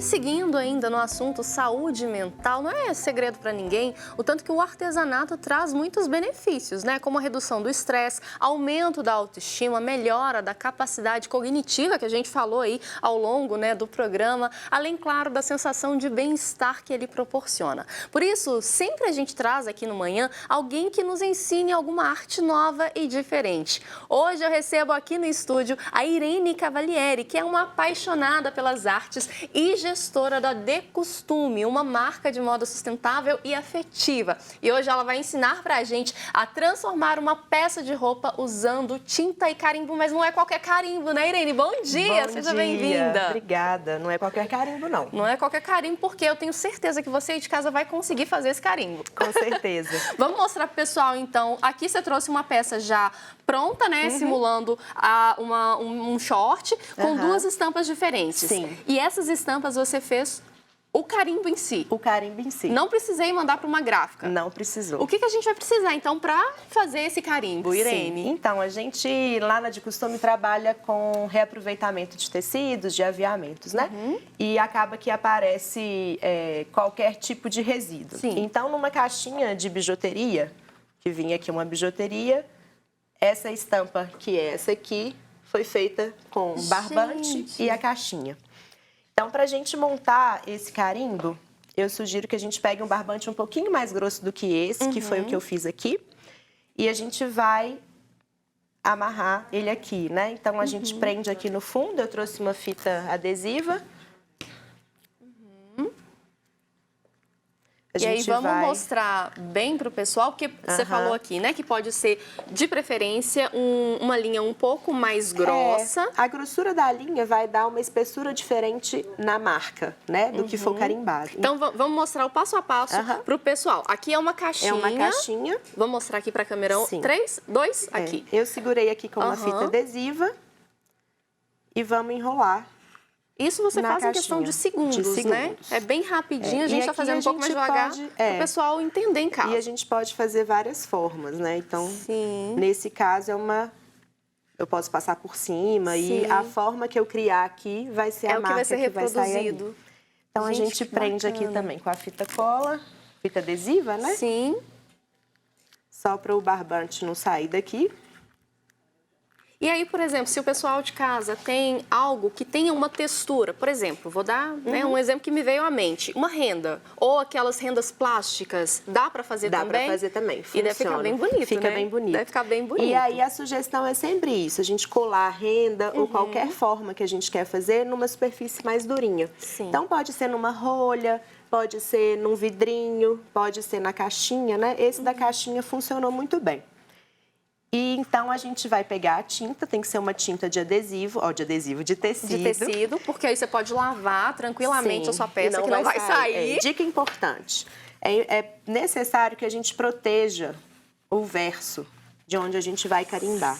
seguindo ainda no assunto saúde mental, não é segredo para ninguém o tanto que o artesanato traz muitos benefícios, né? Como a redução do estresse, aumento da autoestima, melhora da capacidade cognitiva que a gente falou aí ao longo, né, do programa, além, claro, da sensação de bem-estar que ele proporciona. Por isso, sempre a gente traz aqui no Manhã alguém que nos ensine alguma arte nova e diferente. Hoje eu recebo aqui no estúdio a Irene Cavalieri, que é uma apaixonada pelas artes e gestora da De Costume, uma marca de moda sustentável e afetiva. E hoje ela vai ensinar pra gente a transformar uma peça de roupa usando tinta e carimbo, mas não é qualquer carimbo, né, Irene? Bom dia, seja bem-vinda. Obrigada, não é qualquer carimbo, não. Não é qualquer carimbo, porque eu tenho certeza que você aí de casa vai conseguir fazer esse carimbo. Com certeza. Vamos mostrar pro pessoal, então. Aqui você trouxe uma peça já pronta, né? Simulando um short com duas estampas diferentes. Sim. E essas estampas você fez o carimbo em si. O carimbo em si. Não precisei mandar para uma gráfica. Não precisou. O que a gente vai precisar, então, para fazer esse carimbo, Irene? Sim. Então, a gente lá na De Costume trabalha com reaproveitamento de tecidos, de aviamentos, né? E acaba que aparece qualquer tipo de resíduo. Sim. Então, numa caixinha de bijuteria, que vinha aqui uma bijuteria, essa estampa, que é essa aqui, foi feita com barbante e a caixinha. Então, para a gente montar esse carimbo, eu sugiro que a gente pegue um barbante um pouquinho mais grosso do que esse, que foi o que eu fiz aqui. E a gente vai amarrar ele aqui, né? Então, a gente prende aqui no fundo. Eu trouxe uma fita adesiva. E aí vamos mostrar bem para o pessoal, porque você falou aqui, né, que pode ser, de preferência, uma linha um pouco mais grossa. A grossura da linha vai dar uma espessura diferente na marca, né, do que for carimbado. Então vamos mostrar o passo a passo para o pessoal. Aqui é uma caixinha. É uma caixinha. Vamos mostrar aqui para a câmera. 3, 2, aqui. Eu segurei aqui com uma fita adesiva e vamos enrolar. Isso você faz em questão de segundos, né? É bem rapidinho, a gente está fazendo um pouco mais devagar para o pessoal entender em casa. E a gente pode fazer várias formas, né? Então, nesse caso, eu posso passar por cima e a forma que eu criar aqui vai ser a marca que vai sair ali. Então, a gente prende aqui também com a fita cola, fita adesiva, né? Sim. Só para o barbante não sair daqui. E aí, por exemplo, se o pessoal de casa tem algo que tenha uma textura, por exemplo, vou dar um exemplo que me veio à mente, uma renda, ou aquelas rendas plásticas, dá para fazer também? Dá para fazer também, funciona. E deve ficar bem bonito, Fica né? bem bonito. Deve ficar bem bonito. E aí a sugestão é sempre isso, a gente colar a renda ou qualquer forma que a gente quer fazer numa superfície mais durinha. Sim. Então pode ser numa rolha, pode ser num vidrinho, pode ser na caixinha, né? Esse da caixinha funcionou muito bem. E então a gente vai pegar a tinta, tem que ser uma tinta de adesivo, de tecido. De tecido, porque aí você pode lavar tranquilamente a sua peça, que não vai sair. Dica importante, é necessário que a gente proteja o verso de onde a gente vai carimbar.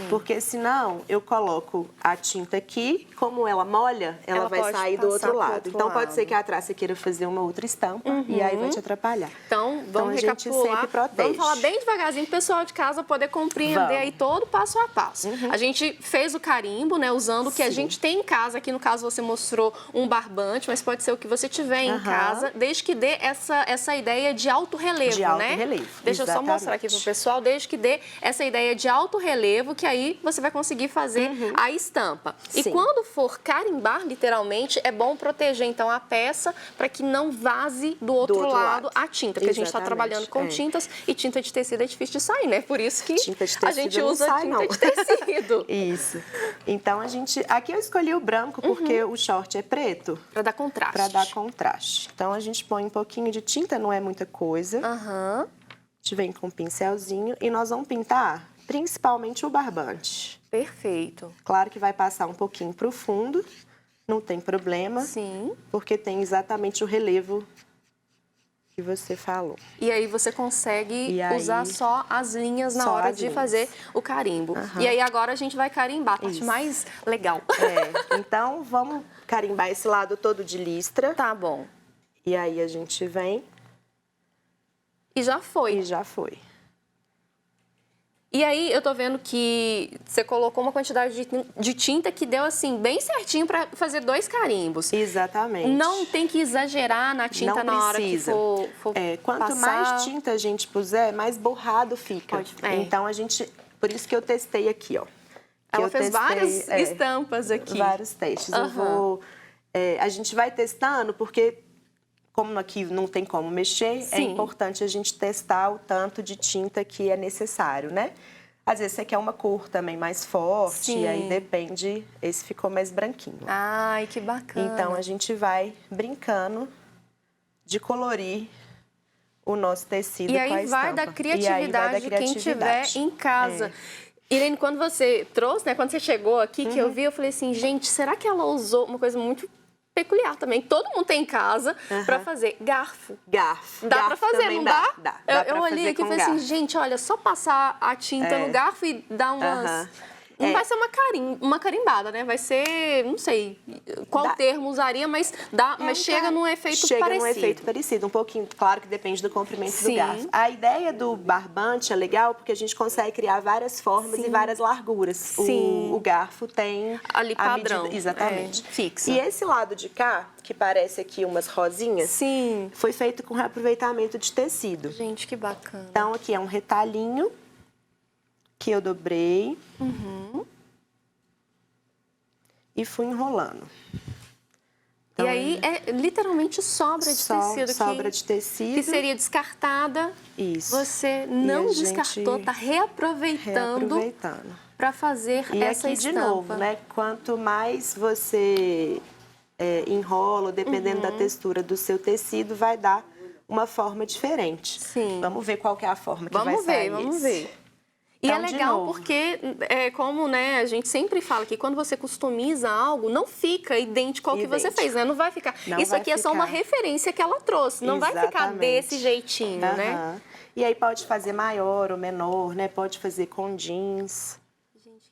Porque senão eu coloco a tinta aqui, como ela molha, ela vai sair do outro lado. Então pode ser que atrás você queira fazer uma outra estampa e aí vai te atrapalhar. Então vamos recapitular, vamos falar bem devagarzinho para o pessoal de casa poder compreender aí todo o passo a passo. A gente fez o carimbo, né, usando o que a gente tem em casa. Aqui no caso você mostrou um barbante, mas pode ser o que você tiver em casa, desde que dê essa ideia de alto relevo, né? Deixa eu só mostrar aqui para o pessoal, desde que dê essa ideia de alto relevo, que aí você vai conseguir fazer a estampa. E quando for carimbar, literalmente, é bom proteger, então, a peça para que não vaze do outro lado a tinta. Porque a gente está trabalhando com tintas e tinta de tecido é difícil de sair, né? Por isso que a gente usa tinta de tecido. Isso. Então, aqui eu escolhi o branco porque o short é preto. Para dar contraste. Para dar contraste. Então, a gente põe um pouquinho de tinta, não é muita coisa. A gente vem com um pincelzinho e nós vamos pintar principalmente o barbante. Perfeito. Claro que vai passar um pouquinho para o fundo, não tem problema. Sim. Porque tem exatamente o relevo que você falou. E aí você consegue usar só as linhas na hora de fazer o carimbo. E aí agora a gente vai carimbar, a parte mais legal. Então vamos carimbar esse lado todo de listra. Tá bom. E aí a gente vem. E já foi. E já foi. E aí eu tô vendo que você colocou uma quantidade de tinta que deu assim bem certinho para fazer 2 carimbos. Exatamente. Não tem que exagerar na tinta na hora que for quanto passar. mais tinta a gente puser, mais borrado fica. Então por isso que eu testei aqui, ó. Ela fez várias estampas aqui. Vários testes. A gente vai testando porque como aqui não tem como mexer, é importante a gente testar o tanto de tinta que é necessário, né? Às vezes você quer uma cor também mais forte, e aí depende, esse ficou mais branquinho. Ai, que bacana. Então, a gente vai brincando de colorir o nosso tecido com a estampa. E aí vai da criatividade de quem estiver em casa. Irene, quando você trouxe, né, quando você chegou aqui, que eu vi, eu falei assim, gente, será que ela usou uma coisa muito peculiar também? Todo mundo tem em casa para fazer garfo. Garfo. Dá para fazer, não dá? Dá. Eu olhei aqui e falei assim, gente, olha, só passar a tinta no garfo e dar umas... Não vai ser uma carimbada, né? Vai ser, não sei qual termo usaria, mas chega num efeito parecido. Chega num efeito parecido, um pouquinho, claro que depende do comprimento do garfo. A ideia do barbante é legal porque a gente consegue criar várias formas e várias larguras. O garfo tem ali padrão. Medida, exatamente. Fixa. E esse lado de cá, que parece aqui umas rosinhas, foi feito com reaproveitamento de tecido. Gente, que bacana. Então, aqui é um retalhinho que eu dobrei e fui enrolando. Então, e aí é literalmente sobra de tecido. Sobra de tecido. Que seria descartada. Isso. Você não descartou, tá reaproveitando para fazer essa aqui, estampa. de novo, né? Quanto mais você enrola, dependendo da textura do seu tecido, vai dar uma forma diferente. Vamos ver qual que é a forma que vai sair. Vamos ver. E Então, é legal porque, como né, a gente sempre fala que quando você customiza algo, não fica idêntico ao que você fez, né? Não vai ficar. Isso aqui é só uma referência que ela trouxe, não vai ficar desse jeitinho, né? E aí pode fazer maior ou menor, né? Pode fazer com jeans.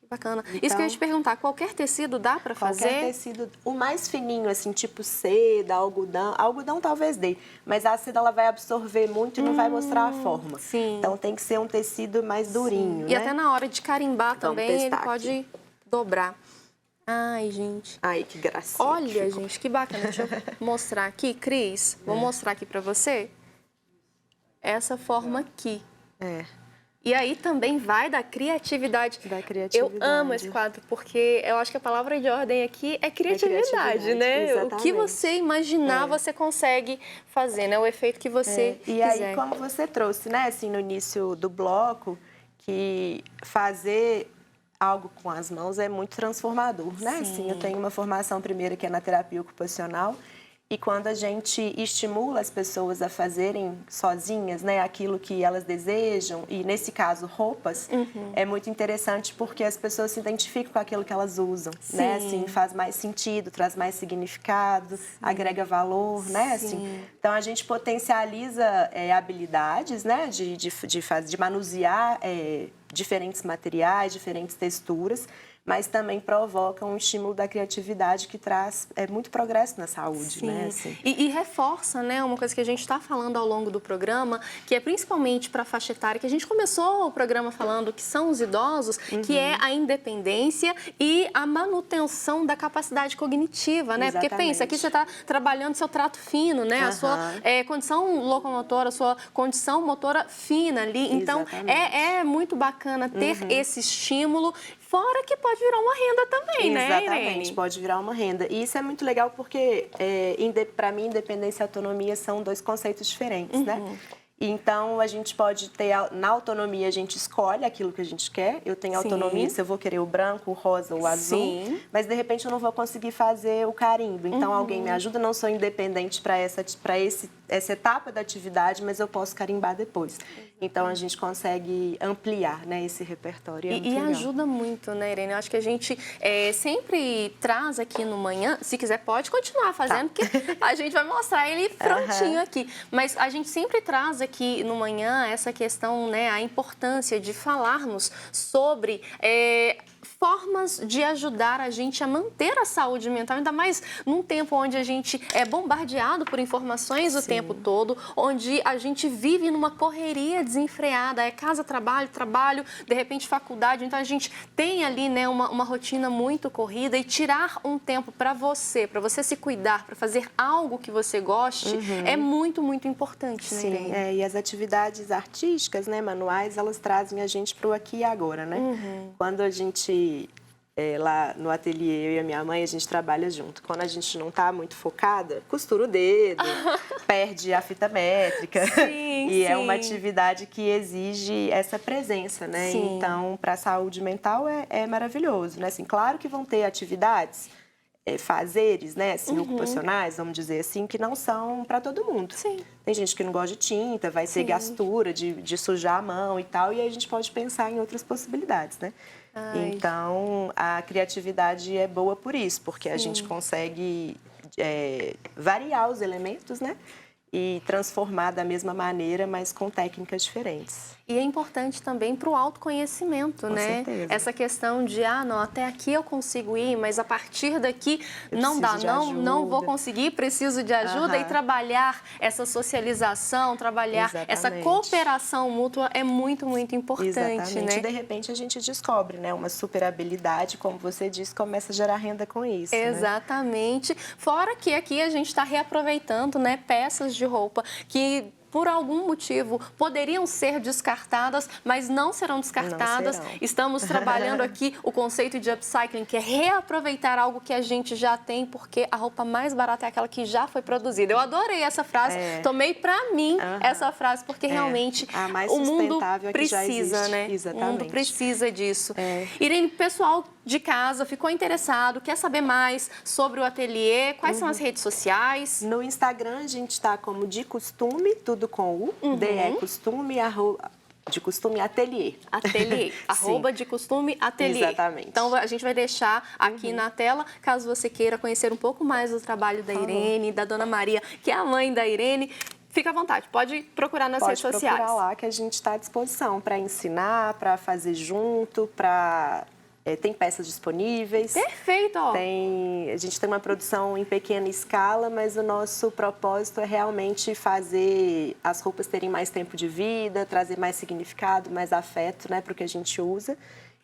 Bacana. Então, isso que eu ia te perguntar, qualquer tecido dá para fazer? Qualquer tecido, o mais fininho, assim, tipo seda, algodão talvez dê, mas a seda ela vai absorver muito e não vai mostrar a forma. Então tem que ser um tecido mais durinho, E até na hora de carimbar também ele pode dobrar. Ai, gente. Ai, que gracinha. Olha, gente, que bacana. Deixa eu mostrar aqui, Cris. Vou mostrar aqui para você. Essa forma aqui. E aí também vai da criatividade. Eu amo esse quadro, porque eu acho que a palavra de ordem aqui é criatividade, né? Exatamente. O que você imaginar, você consegue fazer, né? O efeito que você quiser. E aí, como você trouxe, né, assim, no início do bloco, que fazer algo com as mãos é muito transformador, né? Assim, eu tenho uma formação primeira que é na terapia ocupacional. E quando a gente estimula as pessoas a fazerem sozinhas, né, aquilo que elas desejam, e nesse caso roupas, é muito interessante porque as pessoas se identificam com aquilo que elas usam, né? Assim, faz mais sentido, traz mais significado, agrega valor, né? Assim, então a gente potencializa habilidades, né, de manusear diferentes materiais, diferentes texturas, mas também provoca um estímulo da criatividade que traz muito progresso na saúde, né? Assim. E reforça, né, uma coisa que a gente está falando ao longo do programa, que é principalmente para a faixa etária, que a gente começou o programa falando que são os idosos, que é a independência e a manutenção da capacidade cognitiva, né? Porque pensa, aqui você está trabalhando seu trato fino, né? A sua condição locomotora, a sua condição motora fina ali. Então, é muito bacana ter esse estímulo. Fora que pode virar uma renda também, né, Irene? Exatamente, pode virar uma renda. E isso é muito legal porque, para mim, independência e autonomia são dois conceitos diferentes, né? Então, a gente pode ter, na autonomia, a gente escolhe aquilo que a gente quer. Eu tenho autonomia se eu vou querer o branco, o rosa, o azul. Mas, de repente, eu não vou conseguir fazer o carimbo. Então, alguém me ajuda. Não sou independente para essa etapa da atividade, mas eu posso carimbar depois. Então, a gente consegue ampliar, né, esse repertório. E ajuda muito, né, Irene? Eu acho que a gente sempre traz aqui no Manhã, se quiser pode continuar fazendo, porque a gente vai mostrar ele prontinho aqui. Mas a gente sempre traz aqui no Manhã essa questão, né, a importância de falarmos sobre formas de ajudar a gente a manter a saúde mental, ainda mais num tempo onde a gente é bombardeado por informações o tempo todo, onde a gente vive numa correria desenfreada, é casa, trabalho, trabalho, de repente faculdade, então a gente tem ali, né, uma rotina muito corrida e tirar um tempo para você se cuidar, para fazer algo que você goste, é muito, muito importante, né? Sim, e as atividades artísticas, né, manuais, elas trazem a gente para o aqui e agora, né? Quando a gente, lá no ateliê, eu e a minha mãe, a gente trabalha junto. Quando a gente não está muito focada, costura o dedo, perde a fita métrica. E é uma atividade que exige essa presença, né? Sim. Então, para a saúde mental é maravilhoso, né? Assim, claro que vão ter atividades, fazeres, né, assim, ocupacionais, vamos dizer assim, que não são para todo mundo. Sim. Tem gente que não gosta de tinta, vai ter gastura de sujar a mão e tal, e aí a gente pode pensar em outras possibilidades, né? Então, a criatividade é boa por isso, porque a gente consegue variar os elementos, né? E transformar da mesma maneira, mas com técnicas diferentes. E é importante também para o autoconhecimento, Com né? certeza. Essa questão de, não, até aqui eu consigo ir, mas a partir daqui não dá, não vou conseguir, preciso de ajuda. E trabalhar essa socialização, trabalhar essa cooperação mútua é muito, muito importante, né? E de repente a gente descobre, né, uma super habilidade, como você disse, começa a gerar renda com isso. Exatamente. Né? Fora que aqui a gente está reaproveitando, né, peças de roupa que por algum motivo poderiam ser descartadas, mas não serão descartadas. Não serão. Estamos trabalhando aqui o conceito de upcycling, que é reaproveitar algo que a gente já tem, porque a roupa mais barata é aquela que já foi produzida. Eu adorei essa frase, tomei para mim essa frase, porque realmente o mundo precisa, né? Exatamente. O mundo precisa disso. Irene, pessoal de casa ficou interessado, quer saber mais sobre o ateliê, quais são as redes sociais? No Instagram a gente está como De Costume, tudo com U, DE Costume, De Costume Ateliê. Ateliê, arroba De Costume Ateliê. Exatamente. Então a gente vai deixar aqui na tela, caso você queira conhecer um pouco mais do trabalho da Irene, da Dona Maria, que é a mãe da Irene. Fica à vontade, pode procurar nas redes sociais. Pode procurar lá que a gente está à disposição para ensinar, para fazer junto, para... tem peças disponíveis. Perfeito! A gente tem uma produção em pequena escala, mas o nosso propósito é realmente fazer as roupas terem mais tempo de vida, trazer mais significado, mais afeto, né, para o que a gente usa.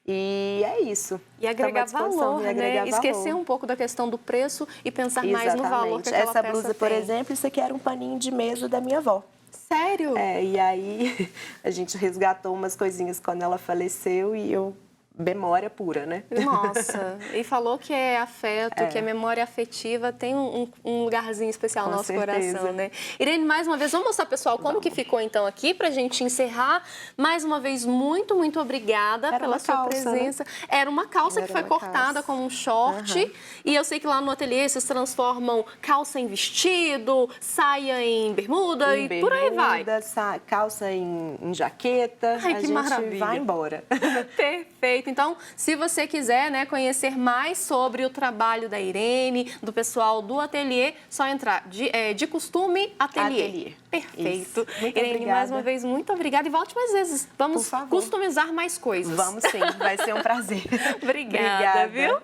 E é isso. E agregar valor, né? Esquecer um pouco da questão do preço e pensar mais no valor que aquela peça tem. Essa blusa, por exemplo, isso aqui era um paninho de mesa da minha avó. Sério? E aí a gente resgatou umas coisinhas quando ela faleceu e memória pura, né? Nossa, e falou que é afeto, que é memória afetiva, tem um lugarzinho especial no nosso coração, né? Irene, mais uma vez, vamos mostrar, pessoal, como que ficou então aqui pra gente encerrar. Mais uma vez, muito, muito obrigada pela sua presença. Né? Era uma calça que foi cortada como um short, e eu sei que lá no ateliê vocês transformam calça em vestido, saia em bermuda e por aí vai. Calça em jaqueta, Ai, que maravilha. A gente vai embora. Perfeito. Então, se você quiser, né, conhecer mais sobre o trabalho da Irene, do pessoal do ateliê, só entrar de Costume Ateliê. Perfeito. Irene, obrigada. Mais uma vez, muito obrigada e volte mais vezes. Vamos customizar mais coisas. Vamos sim, vai ser um prazer. Obrigada, viu?